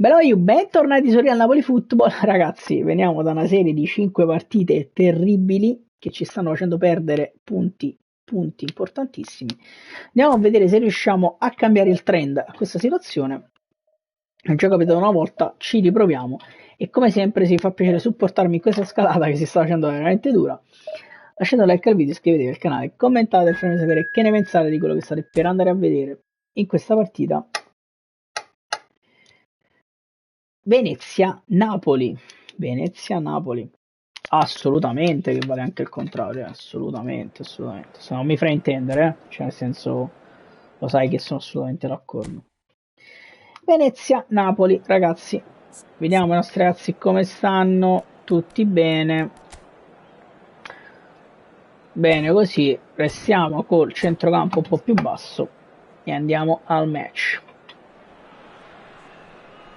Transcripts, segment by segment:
Bello, bentornati su Real Napoli Football. Ragazzi, veniamo da una serie di 5 partite terribili che ci stanno facendo perdere punti importantissimi. Andiamo a vedere se riusciamo a cambiare il trend a questa situazione. È già capitato una volta, ci riproviamo e come sempre si fa piacere supportarmi in questa scalata che si sta facendo veramente dura. Lasciate un like al video, iscrivetevi al canale, commentate e fatemi sapere che ne pensate di quello che state per andare a vedere in questa partita. Venezia-Napoli. Venezia-Napoli. Assolutamente, che vale anche il contrario, assolutamente. Se non mi fraintendere, cioè nel senso, lo sai che sono assolutamente d'accordo. Venezia-Napoli, ragazzi. Vediamo i nostri ragazzi come stanno. Tutti bene. Bene, così restiamo col centrocampo un po' più basso e andiamo al match.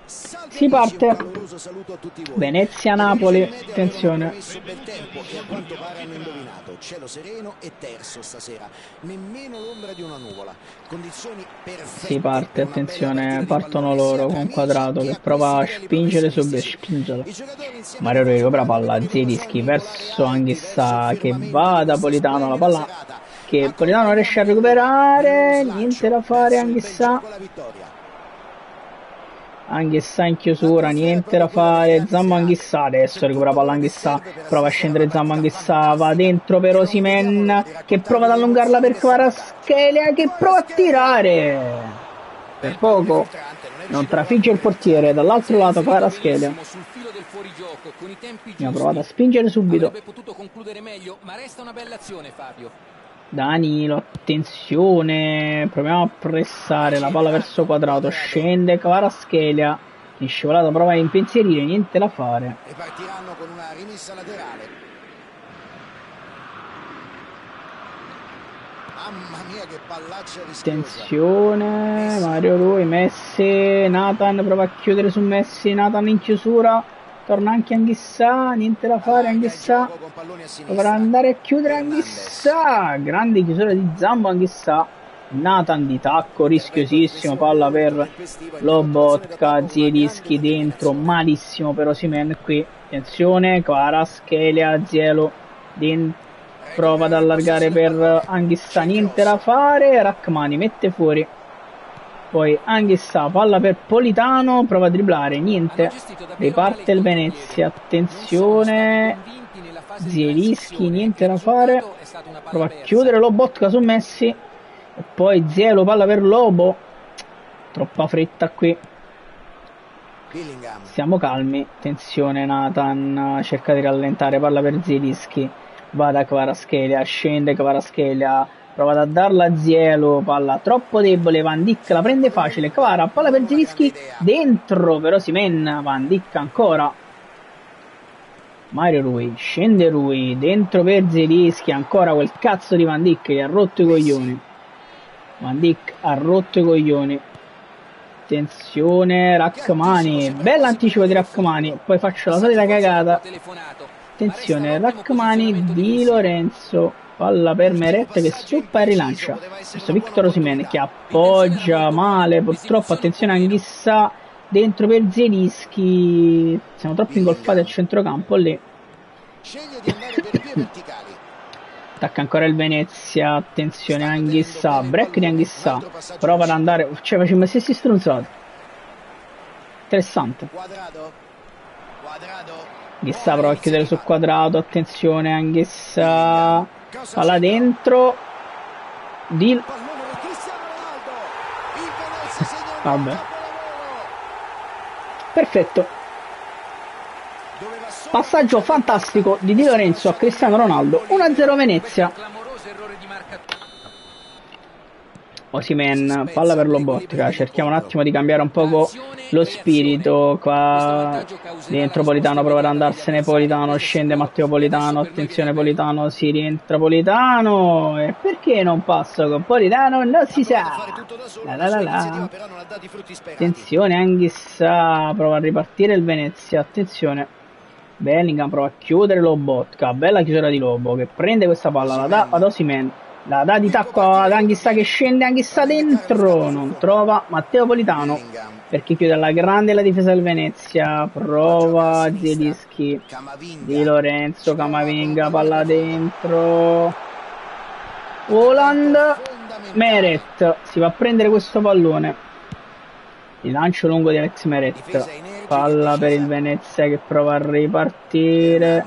Si parte. Venezia-Napoli, attenzione. Cielo sereno e terzo stasera, nemmeno l'ombra di una nuvola. Condizioni perfette. Si parte, attenzione, partono loro con Quadrato che prova a spingere subito, Mario recupera palla, Zielinski verso Anghissà che va da Politano, la palla che Politano riesce a recuperare, niente da fare Anghissà. Anghissà in chiusura, niente da fare, Zambo Anghissà, adesso recupera palla Anghissà, prova a scendere Zambo Anghissà, va dentro per Osimhen, che prova ad allungarla per Kvaratskhelia, che prova a tirare, per poco, non trafigge il portiere, dall'altro lato Kvaratskhelia, mi ha provato a spingere subito, Danilo, attenzione, proviamo a pressare la palla verso Quadrato, scende Kvaratskhelia, in scivolata prova a impensierire, niente da fare. E partiranno con una rimessa laterale. Mamma mia che pallaccia rischiosa. Attenzione, Mario Rui, Messi, Nathan prova a chiudere su Messi, Nathan in chiusura. Torna anche Anghissà, niente da fare Anghissà, dovrà andare a chiudere Anghissà, grande chiusura di Zambo Anghissà, Nathan di tacco, rischiosissimo, palla per Lobotka, Zielinski dentro, malissimo per Osimhen qui, attenzione, Kvaratskhelia, Zielo, prova ad allargare per Anghissà, niente da fare, Rachmani mette fuori. Poi Anghissà, palla per Politano, prova a dribblare, niente, riparte il Venezia, attenzione, Zielinski, niente da fare, prova a chiudere Lobotka su Messi, e poi Zielo, palla per Lobo, troppa fretta qui, siamo calmi, attenzione Nathan, cerca di rallentare, palla per Zielinski, va da Kvaratskhelia, scende Kvaratskhelia, prova a darla a Zielo, palla troppo debole, Van Dijk la prende facile, Kvara, palla per Zielinski, dentro per Osimhen, Van Dijk ancora, Mario Rui, scende Rui, dentro per Zielinski, ancora quel cazzo di Van Dijk che ha rotto i coglioni, Van Dijk ha rotto i coglioni, attenzione Rachmani, bell'anticipo di Rachmani, poi faccio la solita cagata, attenzione Rachmani di Lorenzo, palla per Meret che stuppa e rilancia verso Victor Osimhen che appoggia male, purtroppo attenzione Anghissà dentro per Zielinski, siamo troppo ingolfati al centrocampo lì. Attacca ancora il Venezia, attenzione Anghissà, break di Anghissà, prova ad andare, cioè facciamo gli stessi stronzati, interessante. Anghissà prova a chiudere sul Quadrato, attenzione Anghissà, palla dentro di vabbè, perfetto, passaggio fantastico di Di Lorenzo a Cristiano Ronaldo, 1-0 Venezia. Osimhen, palla per Lobotka, cerchiamo un attimo di cambiare un poco lo spirito, qua dentro Politano prova ad andarsene, Politano scende Matteo Politano, attenzione Politano, si rientra Politano, e perché non passo con Politano? Non si sa, attenzione Anghissà, prova a ripartire il Venezia, attenzione Bellingham, prova a chiudere Lobotka, bella chiusura di Lobo che prende questa palla, la dà ad Osimhen, la dà di tacco ad Anghissà che scende, Anghissà dentro, non trova Matteo Politano, perché chiude alla grande la difesa del Venezia. Prova Zielinski, Di Lorenzo, Camavinga, palla dentro. Haaland, Meret si va a prendere questo pallone. Il lancio lungo di Alex Meret, palla per il Venezia che prova a ripartire.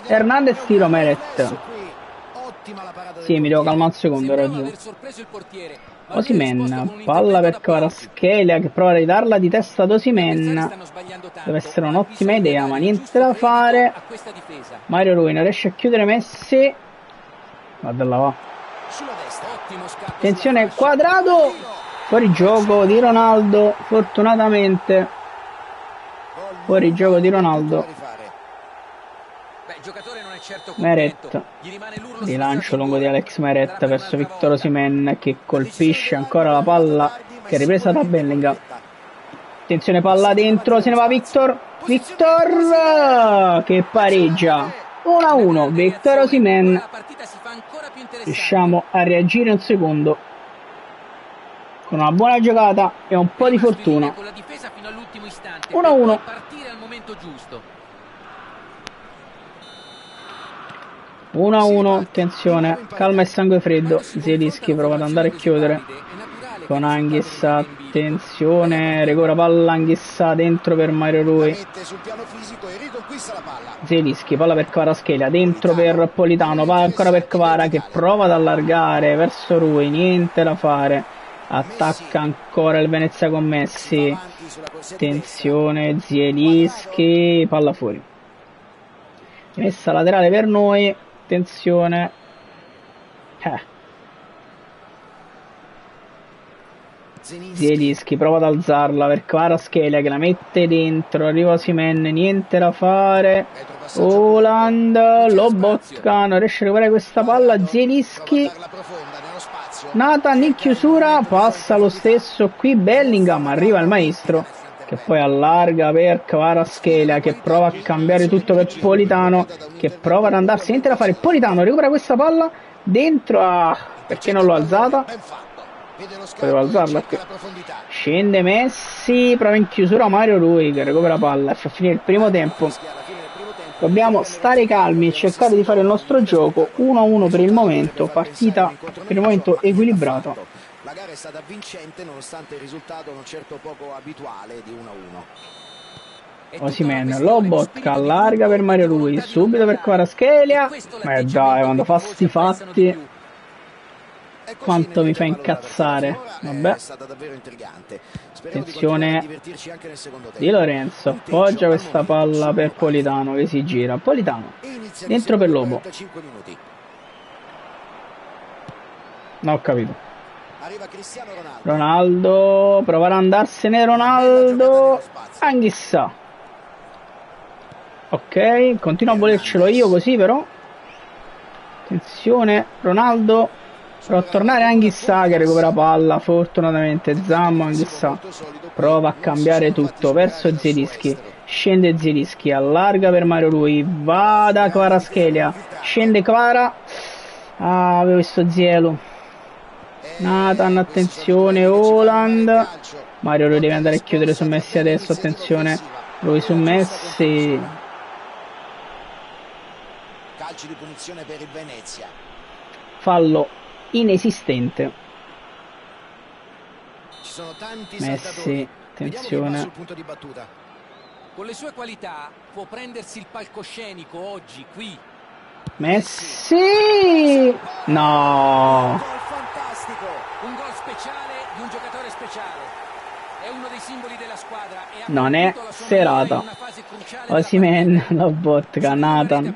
Hernandez, tiro Meret. Sì, mi devo calmare un secondo, ragione. Osimhen, palla per Kvaratskhelia che prova a ridarla di testa ad Osimhen. Deve essere un'ottima idea, ma niente da fare. Mario Rui non riesce a chiudere Messi. Guarda là, va. Attenzione, Quadrado. Fuori gioco di Ronaldo, fortunatamente. Fuori gioco di Ronaldo. Meret, di lancio lungo di Alex Meret verso Victor Osimhen che colpisce ancora la palla che è ripresa da Bellingham. Attenzione, palla dentro, se ne va Victor che pareggia 1-1. Victor Osimhen, riusciamo a reagire un secondo con una buona giocata e un po' di fortuna. 1-1. 1-1, attenzione, calma e sangue freddo. Zielinski prova ad andare a chiudere con Anghissa, attenzione, recupera palla Anghissa dentro per Mario Rui. Zielinski, palla per Kvaratskhelia, dentro per Politano, palla ancora per Kvara che prova ad allargare verso Rui, niente da fare. Attacca ancora il Venezia con Messi. Attenzione, Zielinski, palla fuori. Messa laterale per noi. Attenzione. Zielinski prova ad alzarla per Kvaratskhelia che la mette dentro. Arriva Osimhen, niente da fare. Haaland, Lobotka non riesce a recuperare questa palla. Zielinski, Nathan in chiusura, passa lo stesso qui Bellingham, arriva il maestro che poi allarga per Kvaratskhelia che prova a cambiare tutto per Politano che prova ad andarsi, niente da fare. Politano recupera questa palla dentro, perché non l'ho alzata? Potevo alzarla qui. Scende Messi, prova in chiusura Mario Rui che recupera palla e fa finire il primo tempo. Dobbiamo stare calmi e cercare di fare il nostro gioco. 1-1 per il momento, partita per il momento equilibrata. La gara è stata vincente nonostante il risultato non certo poco abituale di 1-1. Osimhen, Lobotka allarga per Mario Rui, subito per Kvaratskhelia. Ma dai, quando fa sti fatti quanto mi fa incazzare. Vabbè. Attenzione, Di Lorenzo appoggia questa palla per Politano che si gira. Politano dentro per Lobo. Non ho capito. Ronaldo, provare ad andarsene Ronaldo. Anghissa. Ok, continuo a volercelo io così però. Attenzione, Ronaldo. Prova a tornare Anghissa che recupera palla. Fortunatamente Zammo, Anghissa prova a cambiare tutto verso Zielinski. Scende Zielinski, allarga per Mario Rui. Va da Kvaratskhelia. Scende Kvara. Ah, avevo visto Zielu. Nathan, attenzione, Haaland. Mario Rui deve andare a chiudere su Messi adesso. Attenzione, Rui su Messi. Calcio di punizione per il Venezia. Fallo inesistente. Ci sono tanti Messi, attenzione. sul punto di battuta. Con le sue qualità può prendersi il palcoscenico oggi qui. Messi! No! Fantastico! Un gol speciale di un giocatore speciale. È uno dei simboli della squadra e non è serata. Osimhen, Lobotka, Nathan.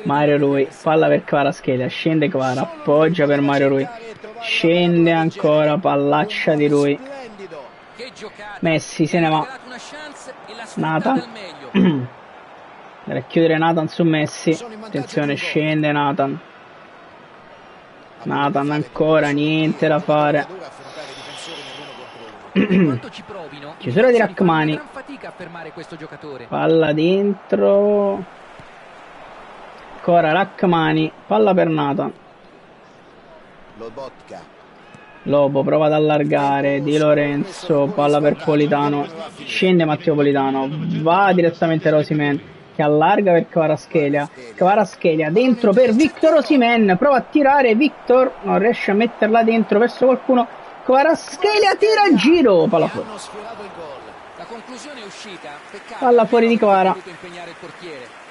Mario Rui, palla per Kvaratskhelia, scende Kvara, appoggia per Mario Rui. Scende ancora, pallaccia di Rui. Messi se ne va. Nathan. Deve chiudere Nathan su Messi. Attenzione, scende Nathan. Nathan ancora, niente da fare. Chiusura di Rachmani. Palla dentro. Ancora Rachmani. Palla per Nathan. Lobo prova ad allargare, Di Lorenzo, palla per Politano, scende Matteo Politano, va direttamente Osimhen che allarga per Kvaratskhelia dentro per Victor Osimhen, prova a tirare, Victor non riesce a metterla dentro verso qualcuno, Kvaratskhelia tira a giro, palla fuori. La conclusione è uscita, peccato, Palla fuori di Kvara. voluto impegnare il portiere.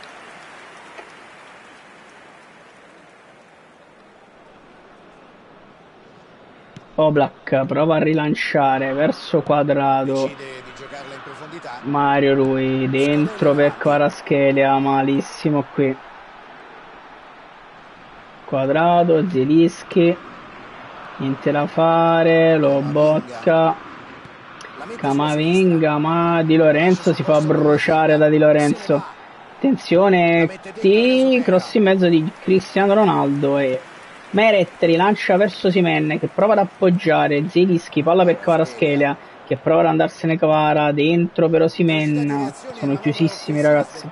Oblak prova a rilanciare verso Quadrado, Mario Rui dentro per Kvaratskhelia, malissimo qui, Quadrado, Zielinski, niente da fare, Lobotka, Camavinga, ma Di Lorenzo si fa bruciare da Di Lorenzo, attenzione, cross in mezzo di Cristiano Ronaldo e Meret rilancia verso Osimhen che prova ad appoggiare, Zielinski, palla per Kvaratskhelia che prova ad andarsene Kvara, dentro per Osimhen, sono chiusissimi ragazzi,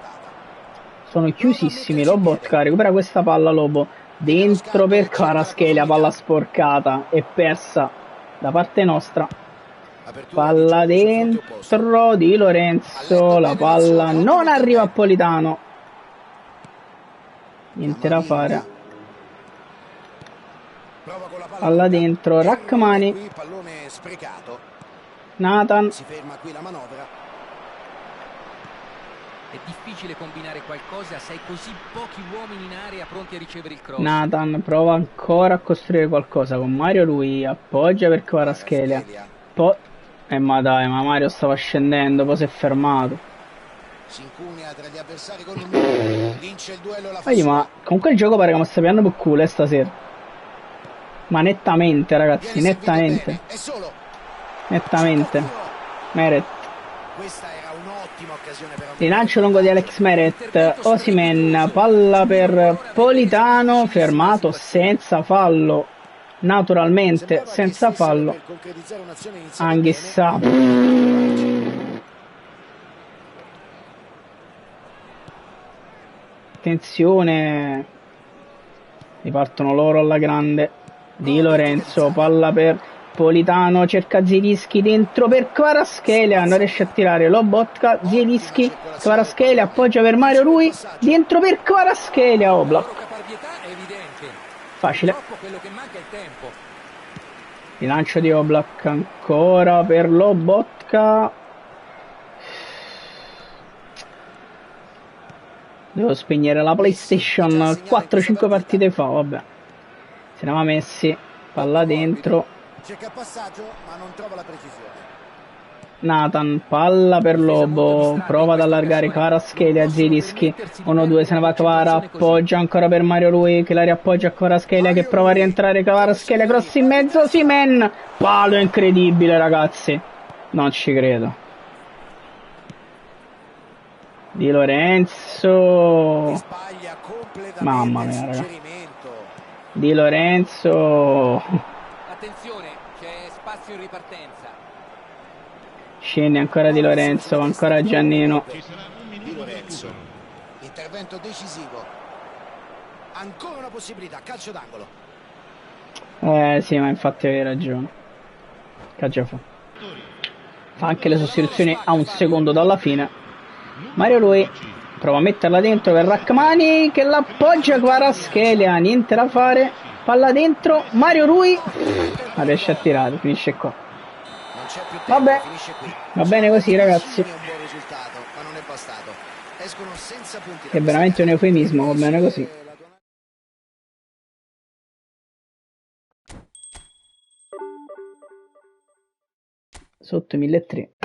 sono chiusissimi, Lobotka recupera questa palla, Lobo, dentro per Kvaratskhelia, palla sporcata e persa da parte nostra, palla dentro, Di Lorenzo, la palla non arriva a Politano, niente da fare. Palla dentro, Rachmani, Nathan, si ferma qui la manovra. È difficile combinare qualcosa se hai così pochi uomini in area pronti a ricevere il cross. Nathan prova ancora a costruire qualcosa con Mario, lui appoggia per Kvaratskhelia, poi ma dai, ma Mario stava scendendo, poi si è fermato. Si incugna tra gli avversari con un minuto, vince il duello la ma comunque il gioco pare che mi sta piano per culo stasera. Ma nettamente ragazzi, nettamente. Nettamente. Meret. Questa era un'ottima occasione per rilancio lungo di Alex Meret, Osimhen, palla per Politano, fermato senza fallo. Naturalmente senza fallo. Anghissà. Attenzione. Ripartono loro alla grande. Di Lorenzo, palla per Politano, cerca Zielinski dentro per Kvaratskhelia, non riesce a tirare, Lobotka, Zielinski, Kvaratskhelia, appoggia per Mario Rui, dentro per Kvaratskhelia, Oblak. Facile. Rilancio di Oblak ancora per Lobotka. Devo spegnere la PlayStation 4-5 partite fa, vabbè. Se ne va Messi, palla dentro. Cerca passaggio, ma non trova la precisione. Nathan, palla per Lobo, prova ad allargare Kvaratskhelia, Zielinski, 1-2, se ne va Kvara, appoggia ancora per Mario Rui, che la riappoggia a Kvaratskhelia, che prova a rientrare Kvaratskhelia, cross in mezzo, Osimhen, palo incredibile ragazzi, non ci credo. Di Lorenzo, mamma mia ragazzi. Di Lorenzo, attenzione, c'è spazio in ripartenza. Scende ancora Di Lorenzo, ancora Giannino. Di Lorenzo, intervento decisivo. Ancora una possibilità, calcio d'angolo. Sì, ma infatti avevi ragione. Che già fa. Fa anche le sostituzioni a un secondo dalla fine. Mario Rui prova a metterla dentro per Rachmani che l'appoggia Kvaratskhelia, niente da fare, palla dentro, Mario Rui non riesce a tirare, finisce qua. Vabbè, va bene così ragazzi. È veramente un eufemismo, va bene così. Sotto 1300.